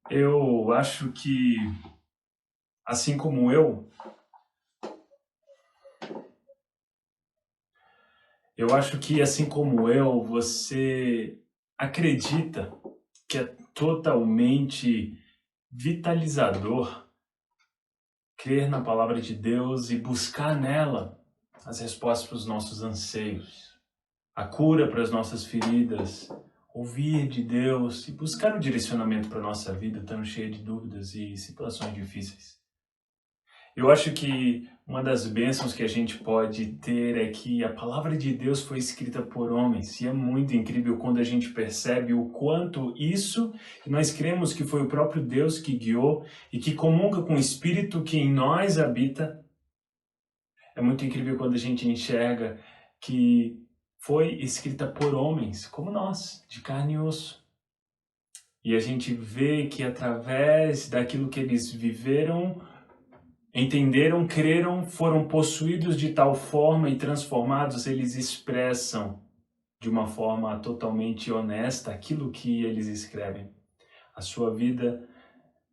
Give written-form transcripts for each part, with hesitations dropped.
Eu acho que, assim como eu acho que, assim como eu, você acredita que é totalmente vitalizador crer na palavra de Deus e buscar nela as respostas para os nossos anseios, a cura para as nossas feridas, ouvir de Deus e buscar o direcionamento para a nossa vida tão cheia de dúvidas e situações difíceis. Eu acho que uma das bênçãos que a gente pode ter é que a palavra de Deus foi escrita por homens, e é muito incrível quando a gente percebe o quanto isso que nós cremos que foi o próprio Deus que guiou e que comunga com o Espírito que em nós habita. É muito incrível quando a gente enxerga que foi escrita por homens como nós, de carne e osso. E a gente vê que através daquilo que eles viveram, entenderam, creram, foram possuídos de tal forma e transformados, eles expressam de uma forma totalmente honesta aquilo que eles escrevem. A sua vida,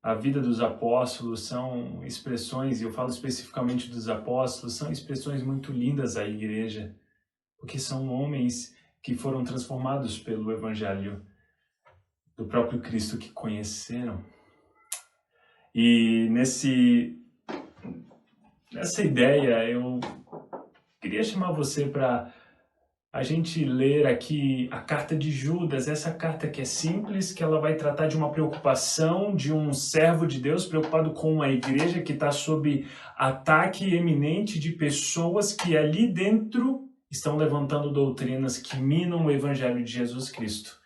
a vida dos apóstolos são expressões, e eu falo especificamente dos apóstolos, são expressões muito lindas à igreja, porque são homens que foram transformados pelo evangelho do próprio Cristo que conheceram. E nessa ideia, eu queria chamar você para a gente ler aqui a carta de Judas, essa carta que é simples, que ela vai tratar de uma preocupação de um servo de Deus preocupado com a igreja que está sob ataque eminente de pessoas que ali dentro estão levantando doutrinas que minam o evangelho de Jesus Cristo,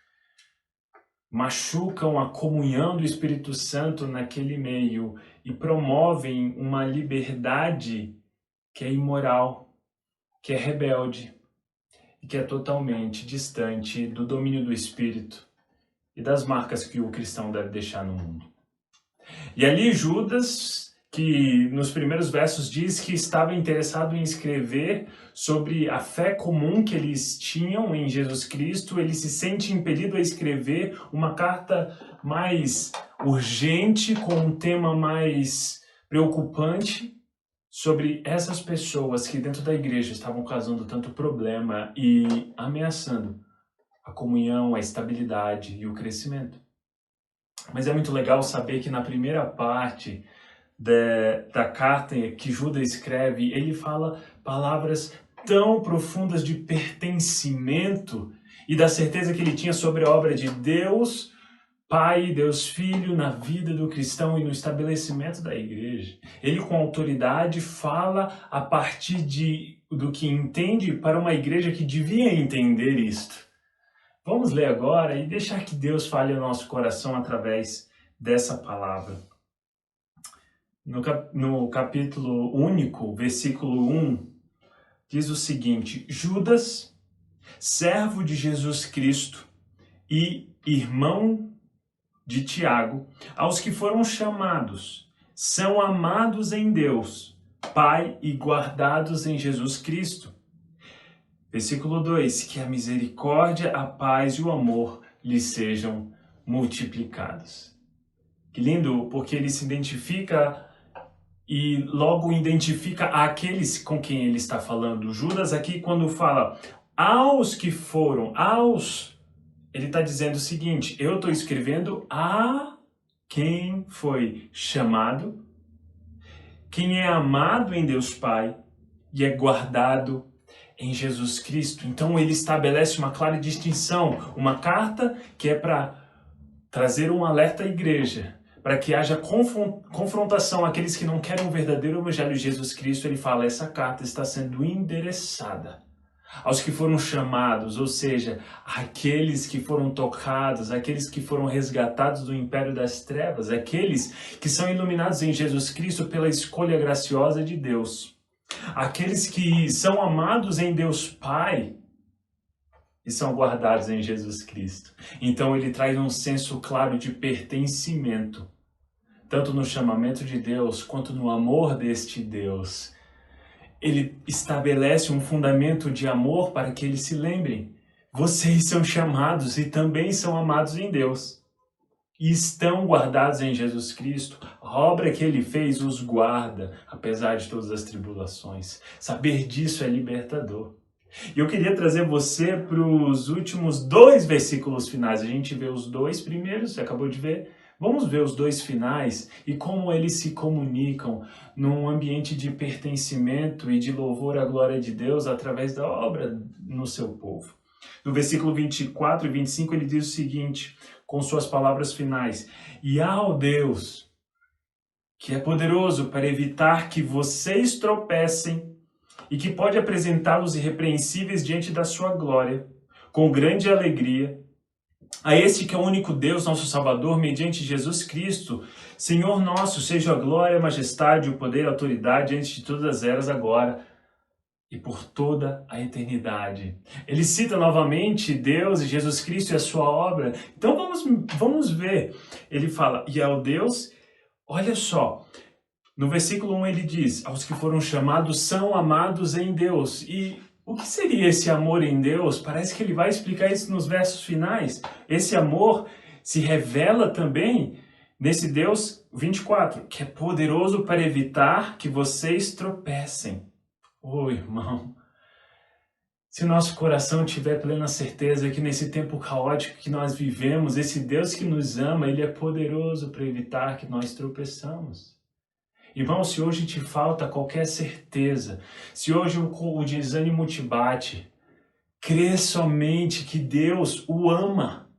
machucam a comunhão do Espírito Santo naquele meio e promovem uma liberdade que é imoral, que é rebelde e que é totalmente distante do domínio do Espírito e das marcas que o cristão deve deixar no mundo. E ali Judas, que nos primeiros versos diz que estava interessado em escrever sobre a fé comum que eles tinham em Jesus Cristo, ele se sente impelido a escrever uma carta mais urgente, com um tema mais preocupante, sobre essas pessoas que dentro da igreja estavam causando tanto problema e ameaçando a comunhão, a estabilidade e o crescimento. Mas é muito legal saber que na primeira parte da carta que Judas escreve, ele fala palavras tão profundas de pertencimento e da certeza que ele tinha sobre a obra de Deus Pai, Deus Filho, na vida do cristão e no estabelecimento da igreja. Ele, com autoridade, fala a partir do que entende para uma igreja que devia entender isto. Vamos ler agora e deixar que Deus fale ao nosso coração através dessa palavra. No capítulo único, versículo 1, diz o seguinte: Judas, servo de Jesus Cristo e irmão de Tiago, aos que foram chamados, são amados em Deus, Pai, e guardados em Jesus Cristo. Versículo 2, que a misericórdia, a paz e o amor lhes sejam multiplicados. Que lindo, porque ele se identifica e logo identifica aqueles com quem ele está falando. Judas aqui, quando fala aos que foram, ele está dizendo o seguinte: eu estou escrevendo a quem foi chamado, quem é amado em Deus Pai e é guardado em Jesus Cristo. Então ele estabelece uma clara distinção, uma carta que é para trazer um alerta à igreja, para que haja confrontação àqueles que não querem o verdadeiro evangelho de Jesus Cristo. Ele fala, essa carta está sendo endereçada aos que foram chamados, ou seja, aqueles que foram tocados, aqueles que foram resgatados do império das trevas, aqueles que são iluminados em Jesus Cristo pela escolha graciosa de Deus, aqueles que são amados em Deus Pai e são guardados em Jesus Cristo. Então ele traz um senso claro de pertencimento, tanto no chamamento de Deus quanto no amor deste Deus. Ele estabelece um fundamento de amor para que eles se lembrem. Vocês são chamados e também são amados em Deus. e estão guardados em Jesus Cristo, a obra que ele fez os guarda, apesar de todas as tribulações. Saber disso é libertador. E eu queria trazer você para os últimos 2 versículos finais. A gente vê os 2 primeiros, você acabou de ver. Vamos ver os 2 finais e como eles se comunicam num ambiente de pertencimento e de louvor à glória de Deus através da obra no seu povo. No versículo 24 e 25 ele diz o seguinte, com suas palavras finais: "E ao Deus, que é poderoso para evitar que vocês tropecem e que pode apresentá-los irrepreensíveis diante da sua glória, com grande alegria, a este que é o único Deus, nosso Salvador, mediante Jesus Cristo, Senhor nosso, seja a glória, a majestade, o poder, a autoridade, antes de todas as eras, agora e por toda a eternidade." Ele cita novamente Deus e Jesus Cristo e a sua obra. Então vamos ver. Ele fala, e ao Deus, olha só, no versículo 1 ele diz, aos que foram chamados são amados em Deus. E o que seria esse amor em Deus? Parece que ele vai explicar isso nos versos finais. Esse amor se revela também nesse Deus 24, que é poderoso para evitar que vocês tropecem. Oh, irmão, se o nosso coração tiver plena certeza que nesse tempo caótico que nós vivemos, esse Deus que nos ama, ele é poderoso para evitar que nós tropeçamos. Irmão, se hoje te falta qualquer certeza, se hoje o desânimo te bate, crê somente que Deus o ama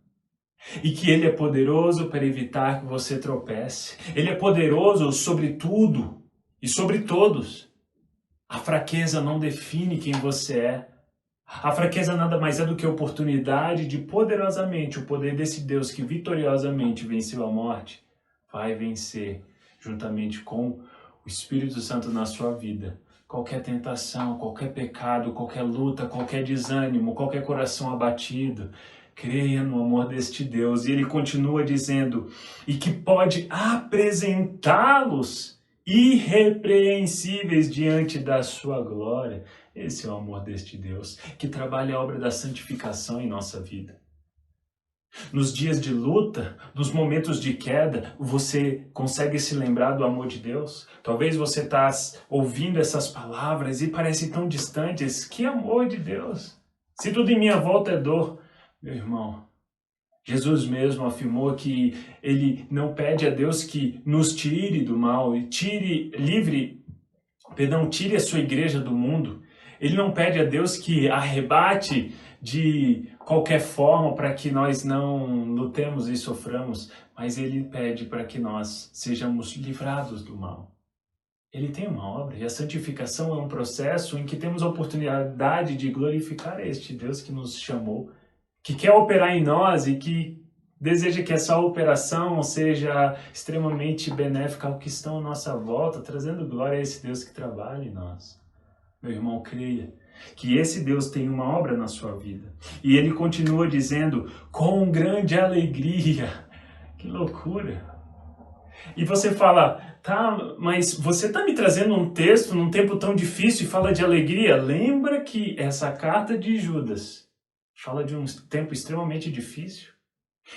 e que Ele é poderoso para evitar que você tropece. Ele é poderoso sobre tudo e sobre todos. A fraqueza não define quem você é. A fraqueza nada mais é do que a oportunidade de poderosamente o poder desse Deus que vitoriosamente venceu a morte, vai vencer juntamente com o Espírito Santo na sua vida. Qualquer tentação, qualquer pecado, qualquer luta, qualquer desânimo, qualquer coração abatido, creia no amor deste Deus. E ele continua dizendo, e que pode apresentá-los irrepreensíveis diante da sua glória. Esse é o amor deste Deus, que trabalha a obra da santificação em nossa vida. Nos dias de luta, nos momentos de queda, você consegue se lembrar do amor de Deus? Talvez você está ouvindo essas palavras e parecem tão distantes. Que amor de Deus! Se tudo em minha volta é dor, meu irmão, Jesus mesmo afirmou que ele não pede a Deus que nos tire do mal e tire a sua igreja do mundo. Ele não pede a Deus que arrebate de qualquer forma para que nós não lutemos e soframos, mas ele pede para que nós sejamos livrados do mal. Ele tem uma obra e a santificação é um processo em que temos a oportunidade de glorificar este Deus que nos chamou, que quer operar em nós e que deseja que essa operação seja extremamente benéfica ao que estão à nossa volta, trazendo glória a esse Deus que trabalha em nós. Meu irmão, creia que esse Deus tem uma obra na sua vida. E ele continua dizendo, com grande alegria. Que loucura! E você fala, tá, mas você está me trazendo um texto num tempo tão difícil e fala de alegria? Lembra que essa carta de Judas fala de um tempo extremamente difícil?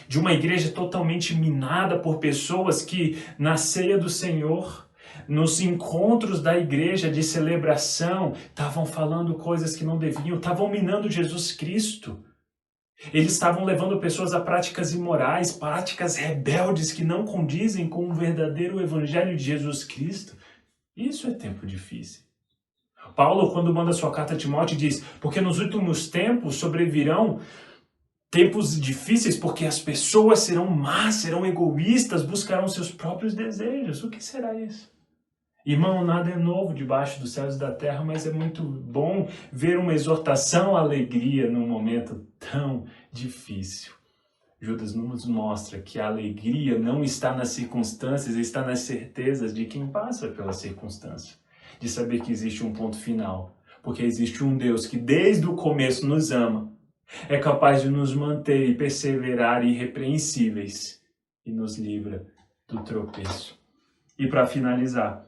De uma igreja totalmente minada por pessoas que, na ceia do Senhor, nos encontros da igreja de celebração, estavam falando coisas que não deviam, estavam minando Jesus Cristo. Eles estavam levando pessoas a práticas imorais, práticas rebeldes que não condizem com o verdadeiro evangelho de Jesus Cristo. Isso é tempo difícil. Paulo, quando manda sua carta a Timóteo, diz, porque nos últimos tempos sobrevirão tempos difíceis, porque as pessoas serão más, serão egoístas, buscarão seus próprios desejos. O que será isso? Irmão, nada é novo debaixo dos céus e da terra, mas é muito bom ver uma exortação à alegria num momento tão difícil. Judas nos mostra que a alegria não está nas circunstâncias, está nas certezas de quem passa pela circunstância. De saber que existe um ponto final, porque existe um Deus que desde o começo nos ama, é capaz de nos manter e perseverar irrepreensíveis e nos livra do tropeço. E para finalizar,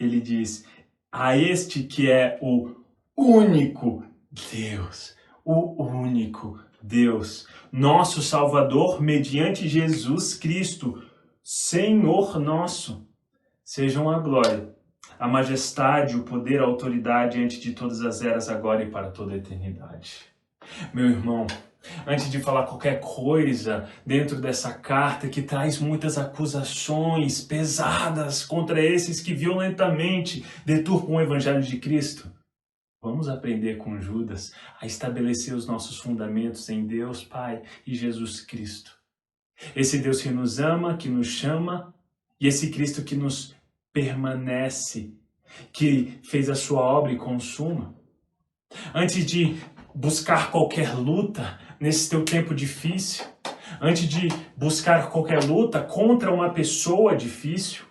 ele diz, a este que é o único Deus, o único Deus, nosso Salvador, mediante Jesus Cristo, Senhor nosso. Sejam a glória, a majestade, o poder, a autoridade diante de todas as eras, agora e para toda a eternidade. Meu irmão, antes de falar qualquer coisa dentro dessa carta que traz muitas acusações pesadas contra esses que violentamente deturpam o Evangelho de Cristo, vamos aprender com Judas a estabelecer os nossos fundamentos em Deus Pai e Jesus Cristo. Esse Deus que nos ama, que nos chama, e esse Cristo que nos permanece, que fez a sua obra e consuma. Antes de buscar qualquer luta nesse teu tempo difícil, antes de buscar qualquer luta contra uma pessoa difícil,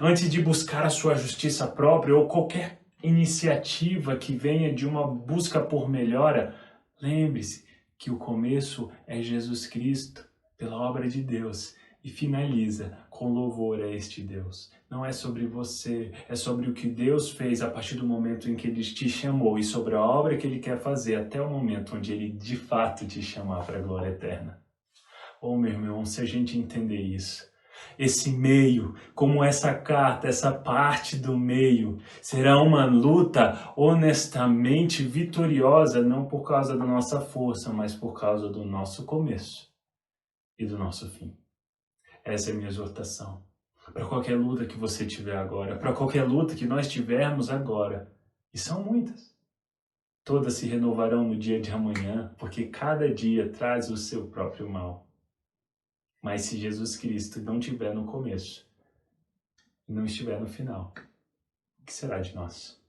antes de buscar a sua justiça própria ou qualquer iniciativa que venha de uma busca por melhora, lembre-se que o começo é Jesus Cristo, pela obra de Deus, e finaliza com louvor a este Deus. Não é sobre você, é sobre o que Deus fez a partir do momento em que Ele te chamou e sobre a obra que Ele quer fazer até o momento onde Ele de fato te chamar para a glória eterna. Oh, meu irmão, se a gente entender isso, esse meio, como essa carta, essa parte do meio, será uma luta honestamente vitoriosa, não por causa da nossa força, mas por causa do nosso começo e do nosso fim. Essa é a minha exortação. Para qualquer luta que você tiver agora, para qualquer luta que nós tivermos agora, e são muitas, todas se renovarão no dia de amanhã, porque cada dia traz o seu próprio mal. Mas se Jesus Cristo não estiver no começo, e não estiver no final, o que será de nós?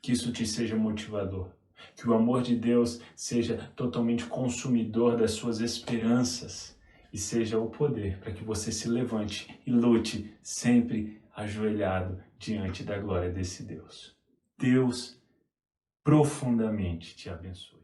Que isso te seja motivador, que o amor de Deus seja totalmente consumidor das suas esperanças, e seja o poder para que você se levante e lute sempre ajoelhado diante da glória desse Deus. Deus profundamente te abençoe.